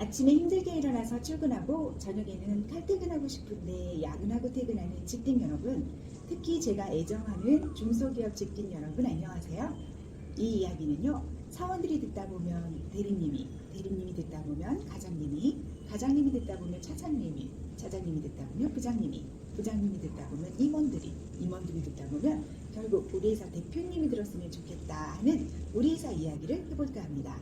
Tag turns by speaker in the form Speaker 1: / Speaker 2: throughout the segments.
Speaker 1: 아침에 힘들게 일어나서 출근하고 저녁에는 칼퇴근하고 싶은데 야근하고 퇴근하는 직딩 여러분, 특히 제가 애정하는 중소기업 직딩 여러분 안녕하세요. 이 이야기는요, 사원들이 듣다 보면 대리님이 듣다 보면 과장님이 듣다 보면 차장님이 듣다 보면 부장님이 듣다 보면 임원들이 듣다 보면 결국 우리 회사 대표님이 들었으면 좋겠다 하는 우리 회사 이야기를 해볼까 합니다.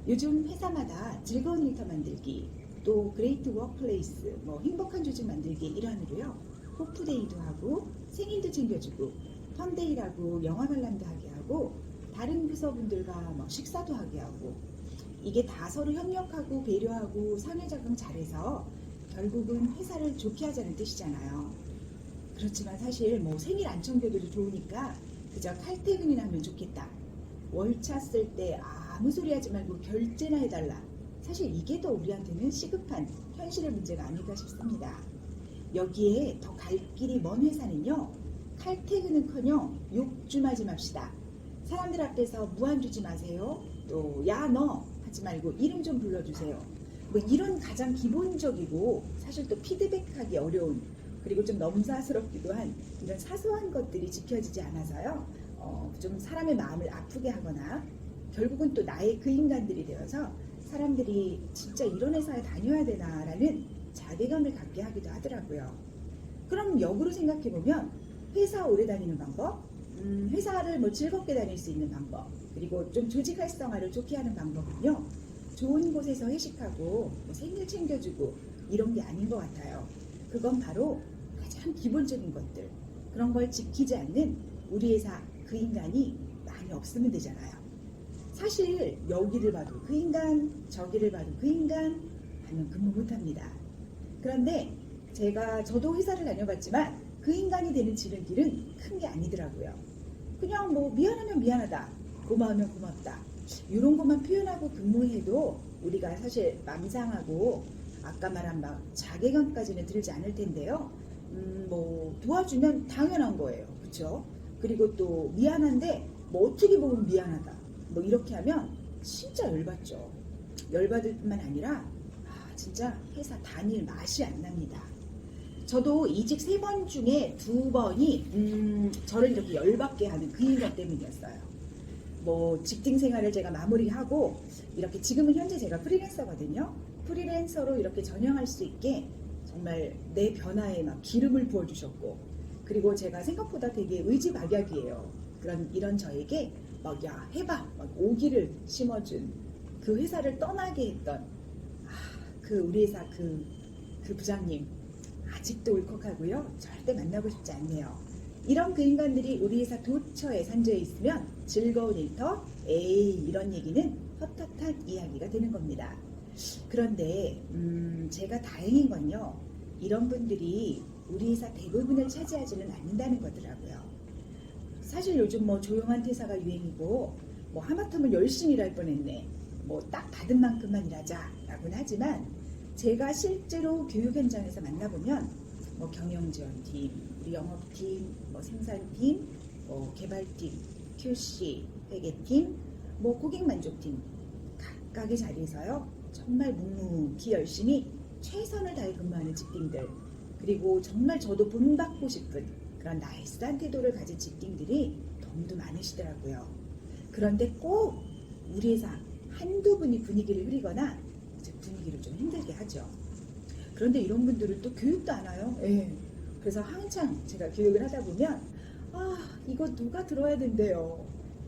Speaker 1: 요즘 회사마다 즐거운 일터 만들기, 또 그레이트 워크플레이스, 행복한 조직 만들기 일환으로요. 호프데이도 하고 생일도 챙겨주고 펀데이라고 영화 관람도 하게 하고 다른 부서분들과 식사도 하게 하고, 이게 다 서로 협력하고 배려하고 상호작용 잘해서 결국은 회사를 좋게 하자는 뜻이잖아요. 그렇지만 사실 생일 안 챙겨줘도 좋으니까 그저 칼퇴근이나 하면 좋겠다. 월차 쓸 때 아무 소리 하지 말고 결제나 해달라. 사실 이게 더 우리한테는 시급한 현실의 문제가 아닐까 싶습니다. 여기에 더 갈 길이 먼 회사는요, 칼퇴근은커녕 욕 좀 하지 맙시다. 사람들 앞에서 무안 주지 마세요. 또 야 너 하지 말고 이름 좀 불러주세요. 이런 가장 기본적이고 사실 또 피드백하기 어려운, 그리고 좀 넘사스럽기도 한 이런 사소한 것들이 지켜지지 않아서요, 좀 사람의 마음을 아프게 하거나 결국은 또 나의 그 인간들이 되어서 사람들이 진짜 이런 회사에 다녀야 되나라는 자괴감을 갖게 하기도 하더라고요. 그럼 역으로 생각해보면 회사 오래 다니는 방법, 회사를 즐겁게 다닐 수 있는 방법, 그리고 좀 조직 활성화를 좋게 하는 방법은요, 좋은 곳에서 회식하고 생일 챙겨주고 이런 게 아닌 것 같아요. 그건 바로 가장 기본적인 것들, 그런 걸 지키지 않는 우리 회사 그 인간이 많이 없으면 되잖아요. 사실 여기를 봐도 그 인간, 저기를 봐도 그 인간 하면 근무 못합니다. 그런데 저도 회사를 다녀봤지만 그 인간이 되는 지름길은 큰 게 아니더라고요. 그냥 미안하면 미안하다, 고마우면 고맙다, 이런 것만 표현하고 근무해도 우리가 사실 맘상하고 아까 말한 자괴감까지는 들지 않을 텐데요. 도와주면 당연한 거예요. 그렇죠? 그리고 또 미안한데 어떻게 보면 미안하다, 이렇게 하면 진짜 열받죠. 열받을 뿐만 아니라 진짜 회사 다닐 맛이 안 납니다. 저도 이직 3번 중에 2번이 저를 이렇게 열받게 하는 그 인간 때문이었어요. 직장 생활을 제가 마무리하고 이렇게 지금은 현재 제가 프리랜서거든요. 프리랜서로 이렇게 전향할 수 있게 정말 내 변화에 기름을 부어주셨고, 그리고 제가 생각보다 되게 의지박약이에요. 이런 저에게 야 해봐 오기를 심어준 그 회사를 떠나게 했던 그 우리 회사 그 부장님 아직도 울컥하고요. 절대 만나고 싶지 않네요. 이런 그 인간들이 우리 회사 도처에 산재해 있으면 즐거운 일터, 이런 얘기는 헛헛한 이야기가 되는 겁니다. 그런데 제가 다행인 건요, 이런 분들이 우리 회사 대부분을 차지하지는 않는다는 거더라고요. 사실 요즘 조용한 퇴사가 유행이고 하마터면 열심히 일할 뻔했네, 딱 받은 만큼만 일하자라고는 하지만 제가 실제로 교육 현장에서 만나보면 경영지원팀, 우리 영업팀, 생산팀, 개발팀, QC, 회계팀, 고객만족팀 각각의 자리에서요, 정말 묵묵히 열심히 최선을 다해 근무하는 직딩들, 그리고 정말 저도 본받고 싶은 그런 나이스한 태도를 가진 직딩들이 너무도 많으시더라고요. 그런데 꼭 우리 회사 한두 분이 분위기를 흐리거나 분위기를 좀 힘들게 하죠. 그런데 이런 분들은 또 교육도 안 와요. 그래서 한창 제가 교육을 하다 보면 이거 누가 들어야 된대요.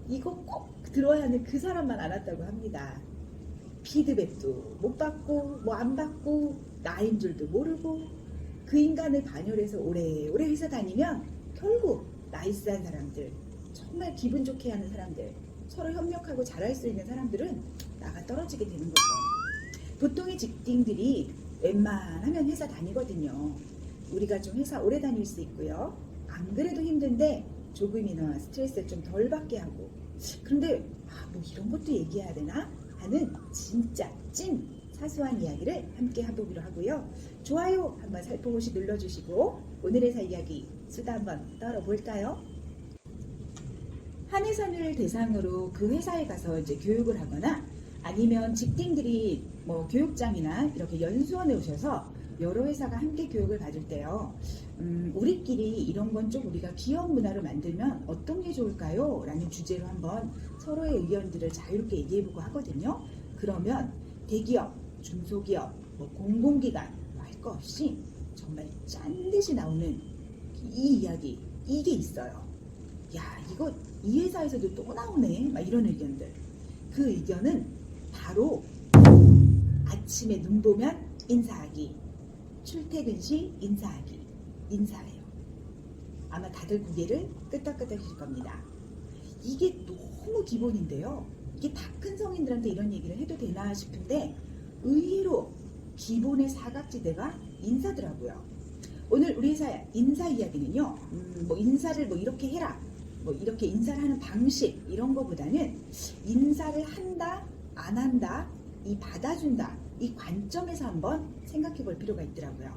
Speaker 1: 이거 꼭 들어야 하는 그 사람만 안 왔다고 합니다. 피드백도 못 받고 안 받고 나인 줄도 모르고 그 인간을 반열해서 오래오래 회사 다니면 결국 나이스한 사람들, 정말 기분 좋게 하는 사람들, 서로 협력하고 잘할 수 있는 사람들은 나가 떨어지게 되는 거죠. 보통의 직딩들이 웬만하면 회사 다니거든요. 우리가 좀 회사 오래 다닐 수 있고요. 안 그래도 힘든데 조금이나 스트레스를 좀 덜 받게 하고, 그런데 이런 것도 얘기해야 되나 하는 진짜 찐 사소한 이야기를 함께 해보기로 하고요. 좋아요 한번 살포시 눌러주시고 오늘의 회사 이야기 수다 한번 떨어볼까요? 한 회사를 대상으로 그 회사에 가서 교육을 하거나 아니면 직딩들이 뭐 교육장이나 이렇게 연수원에 오셔서 여러 회사가 함께 교육을 받을 때요. 우리끼리 이런 건 좀 우리가 기업 문화로 만들면 어떤 게 좋을까요? 라는 주제로 한번 서로의 의견들을 자유롭게 얘기해보고 하거든요. 그러면 대기업, 중소기업, 뭐 공공기관 할 거 없이 정말 짠 듯이 나오는 이 이야기, 이게 있어요. 야, 이거 이 회사에서도 또 나오네. 막 이런 의견들. 그 의견은 바로 아침에 눈 보면 인사하기, 출퇴근 시 인사하기, 인사예요. 아마 다들 고개를 끄덕끄덕 하실 겁니다. 이게 너무 기본인데요. 이게 다 큰 성인들한테 이런 얘기를 해도 되나 싶은데 의외로 기본의 사각지대가 인사더라고요. 오늘 우리 회사 인사 이야기는요. 뭐 인사를 뭐 이렇게 해라, 뭐 이렇게 인사를 하는 방식 이런 거보다는 인사를 한다, 안 한다, 이 받아준다 이 관점에서 한번 생각해 볼 필요가 있더라고요.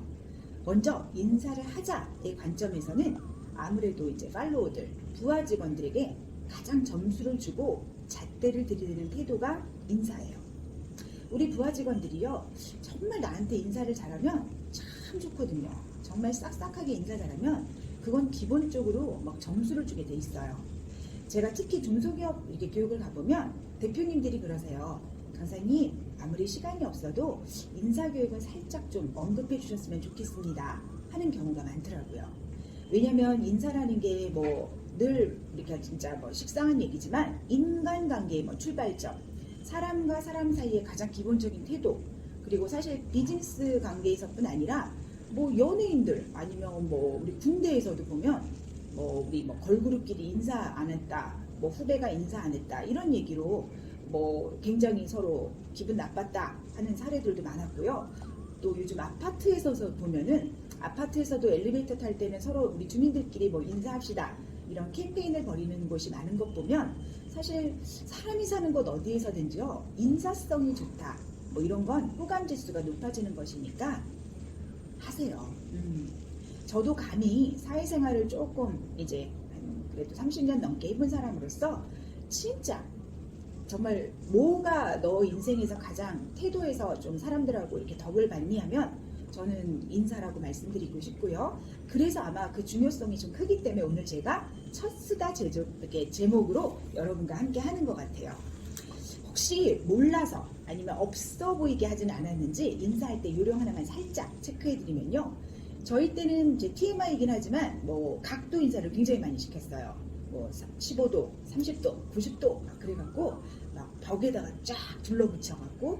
Speaker 1: 먼저 인사를 하자의 관점에서는 아무래도 이제 팔로워들, 부하 직원들에게 가장 점수를 주고 잣대를 들이대는 태도가 인사예요. 우리 부하 직원들이요, 정말 나한테 인사를 잘하면 참 좋거든요. 정말 싹싹하게 인사 잘하면 그건 기본적으로 막 점수를 주게 돼 있어요. 제가 특히 중소기업 이렇게 교육을 가보면 대표님들이 그러세요. 강사님, 아무리 시간이 없어도 인사교육은 살짝 좀 언급해 주셨으면 좋겠습니다 하는 경우가 많더라고요. 왜냐면 인사라는 게 뭐 늘 이렇게 진짜 뭐 식상한 얘기지만 인간관계의 뭐 출발점, 사람과 사람 사이의 가장 기본적인 태도, 그리고 사실 비즈니스 관계에서뿐 아니라 뭐 연예인들 아니면 뭐 우리 군대에서도 보면 뭐 우리 뭐 걸그룹끼리 인사 안 했다, 뭐 후배가 인사 안 했다 이런 얘기로 뭐 굉장히 서로 기분 나빴다 하는 사례들도 많았고요. 또 요즘 아파트에서 보면은 아파트에서도 엘리베이터 탈 때는 서로 우리 주민들끼리 뭐 인사합시다 이런 캠페인을 벌이는 곳이 많은 것 보면 사실 사람이 사는 곳 어디에서든지요 인사성이 좋다 뭐 이런 건 호감 지수가 높아지는 것이니까 하세요. 저도 감히 사회생활을 조금 이제 그래도 30년 넘게 해본 사람으로서 진짜 정말 뭐가 너 인생에서 가장 태도에서 좀 사람들하고 이렇게 덕을 받니 하면 저는 인사라고 말씀드리고 싶고요. 그래서 아마 그 중요성이 좀 크기 때문에 오늘 제가 첫 수다 이렇게 제목으로 여러분과 함께 하는 것 같아요. 혹시 몰라서 아니면 없어 보이게 하진 않았는지 인사할 때 요령 하나만 살짝 체크해드리면요. 저희 때는 이제 TMI이긴 하지만 뭐 각도 인사를 굉장히 많이 시켰어요. 뭐 15도, 30도, 90도 막 그래갖고 막 벽에다가 쫙 둘러붙여갖고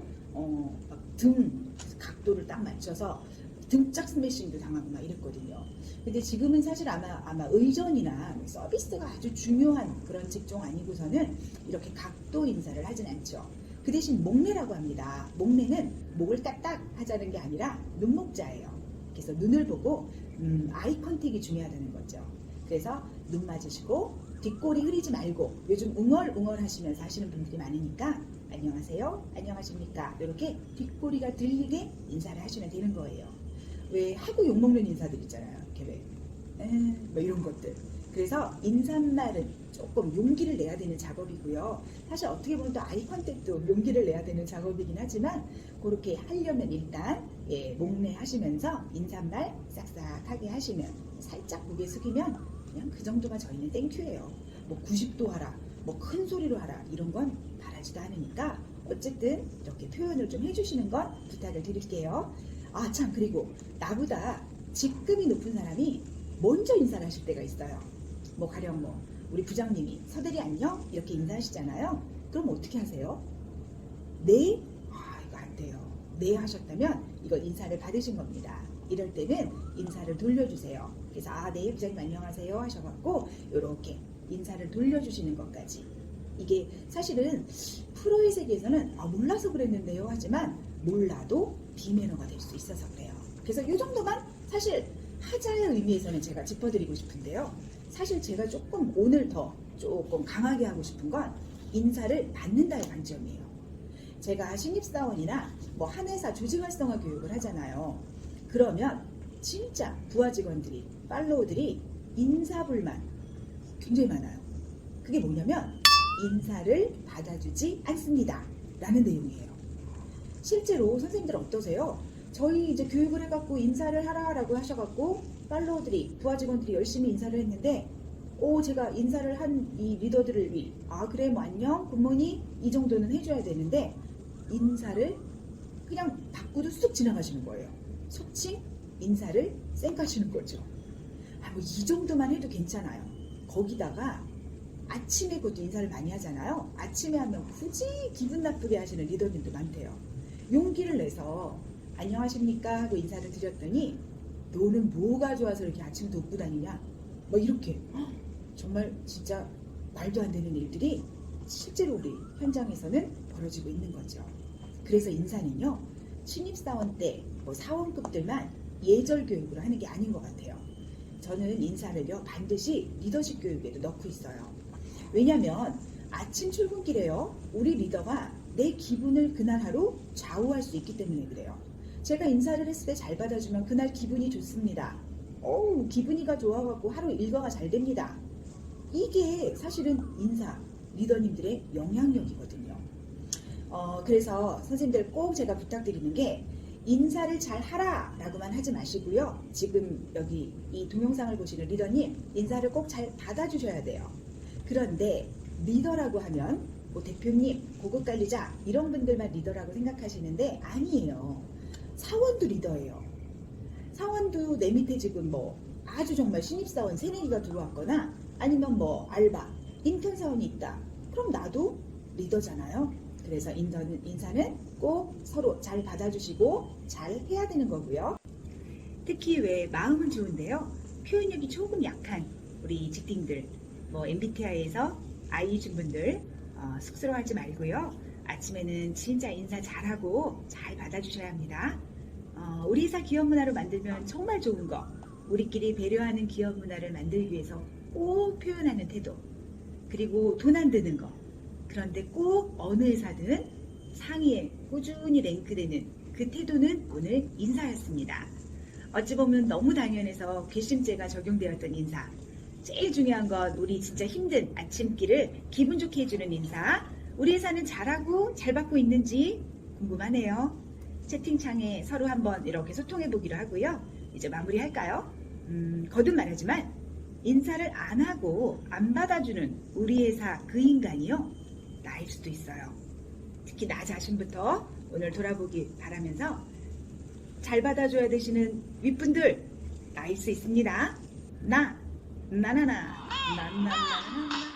Speaker 1: 막 등 각도를 딱 맞춰서 등짝 스매싱도 당하고 막 이랬거든요. 근데 지금은 사실 아마 의전이나 서비스가 아주 중요한 그런 직종 아니고서는 이렇게 각도 인사를 하진 않죠. 그 대신 목례라고 합니다. 목례는 목을 딱딱 하자는 게 아니라 눈목자예요. 그래서 눈을 보고 아이 컨택이 중요하다는 거죠. 그래서 눈 맞으시고 뒷골이 흐리지 말고 요즘 웅얼웅얼 하시면서 하시는 분들이 많으니까 안녕하세요, 안녕하십니까 이렇게 뒷골이가 들리게 인사를 하시면 되는 거예요. 왜 하고 욕먹는 인사들 있잖아요. 이렇게 뭐 이런 것들. 그래서 인사말은 조금 용기를 내야 되는 작업이고요. 사실 어떻게 보면 또 아이 컨택도 용기를 내야 되는 작업이긴 하지만 그렇게 하려면 일단 목례 하시면서 인사말 싹싹하게 하시면 살짝 고개 숙이면 그냥 그 정도가 저희는 땡큐예요. 뭐 90도 하라, 뭐 큰 소리로 하라 이런 건 바라지도 않으니까 어쨌든 이렇게 표현을 좀 해주시는 건 부탁을 드릴게요. 아 참, 그리고 나보다 직급이 높은 사람이 먼저 인사를 하실 때가 있어요. 뭐 가령 뭐 우리 부장님이 서대리 안녕 이렇게 인사하시잖아요. 그럼 어떻게 하세요? 네? 아 이거 안 돼요. 네 하셨다면 이건 인사를 받으신 겁니다. 이럴 때는 인사를 돌려주세요. 그래서 네 부장님 안녕하세요 하셔갖고 이렇게 인사를 돌려주시는 것까지. 이게 사실은 프로의 세계에서는 몰라서 그랬는데요 하지만 몰라도 비매너가 될 수 있어서 그래요. 그래서 이 정도만 사실 하자의 의미에서는 제가 짚어드리고 싶은데요. 사실 제가 조금 오늘 더 조금 강하게 하고 싶은 건 인사를 받는다의 관점이에요. 제가 신입사원이나 뭐 한 회사 조직활성화 교육을 하잖아요. 그러면 진짜 부하 직원들이, 팔로우들이 인사불만 굉장히 많아요. 그게 뭐냐면 인사를 받아주지 않습니다. 라는 내용이에요. 실제로 선생님들 어떠세요? 저희 이제 교육을 해갖고 인사를 하라라고 하셔갖고 팔로워들이, 부하 직원들이 열심히 인사를 했는데 제가 인사를 한 이 리더들을 그래 뭐 안녕 굿모닝 이 정도는 해줘야 되는데 인사를 그냥 받고도 쑥 지나가시는 거예요. 속칭 인사를 쌩까시는 거죠. 뭐 이 정도만 해도 괜찮아요. 거기다가 아침에 그것도 인사를 많이 하잖아요. 아침에 하면 굳이 기분 나쁘게 하시는 리더들도 많대요. 용기를 내서 안녕하십니까 하고 인사를 드렸더니 너는 뭐가 좋아서 이렇게 아침부터 웃고 다니냐 뭐 이렇게 정말 진짜 말도 안 되는 일들이 실제로 우리 현장에서는 벌어지고 있는 거죠. 그래서 인사는요 신입사원 때 뭐 사원급들만 예절 교육으로 하는 게 아닌 것 같아요. 저는 인사를요 반드시 리더십 교육에도 넣고 있어요. 왜냐하면 아침 출근길에요 우리 리더가 내 기분을 그날 하루 좌우할 수 있기 때문에 그래요. 제가 인사를 했을 때 잘 받아주면 그날 기분이 좋습니다. 기분이가 좋아갖고 하루 일과가 잘 됩니다. 이게 사실은 인사 리더님들의 영향력이거든요. 그래서 선생님들 꼭 제가 부탁드리는 게 인사를 잘 하라 라고만 하지 마시고요. 지금 여기 이 동영상을 보시는 리더님 인사를 꼭 잘 받아주셔야 돼요. 그런데 리더라고 하면 뭐 대표님, 고급관리자 이런 분들만 리더라고 생각하시는데 아니에요. 사원도 리더예요. 사원도 내 밑에 지금 뭐 아주 정말 신입사원 새내기가 들어왔거나 아니면 뭐 알바, 인턴 사원이 있다. 그럼 나도 리더잖아요. 그래서 인사는 꼭 서로 잘 받아주시고 잘 해야 되는 거고요. 특히 왜 마음은 좋은데요. 표현력이 조금 약한 우리 직딩들, 뭐 MBTI에서 I이신 분들 쑥스러워하지 말고요. 아침에는 진짜 인사 잘하고 잘 받아주셔야 합니다. 우리 회사 기업 문화로 만들면 정말 좋은 거, 우리끼리 배려하는 기업 문화를 만들기 위해서 꼭 표현하는 태도, 그리고 돈 안 드는 거. 그런데 꼭 어느 회사든 상위에 꾸준히 랭크되는 그 태도는 오늘 인사였습니다. 어찌 보면 너무 당연해서 괘씸죄가 적용되었던 인사. 제일 중요한 건 우리 진짜 힘든 아침길을 기분 좋게 해주는 인사. 우리 회사는 잘하고 잘 받고 있는지 궁금하네요. 채팅창에 서로 한번 이렇게 소통해 보기로 하고요. 이제 마무리할까요? 거듭 말하지만 인사를 안 하고 안 받아주는 우리 회사 그 인간이요. 나일 수도 있어요. 특히 나 자신부터 오늘 돌아보기 바라면서 잘 받아줘야 되시는 윗분들 나일 수 있습니다. 나나나나 나나나나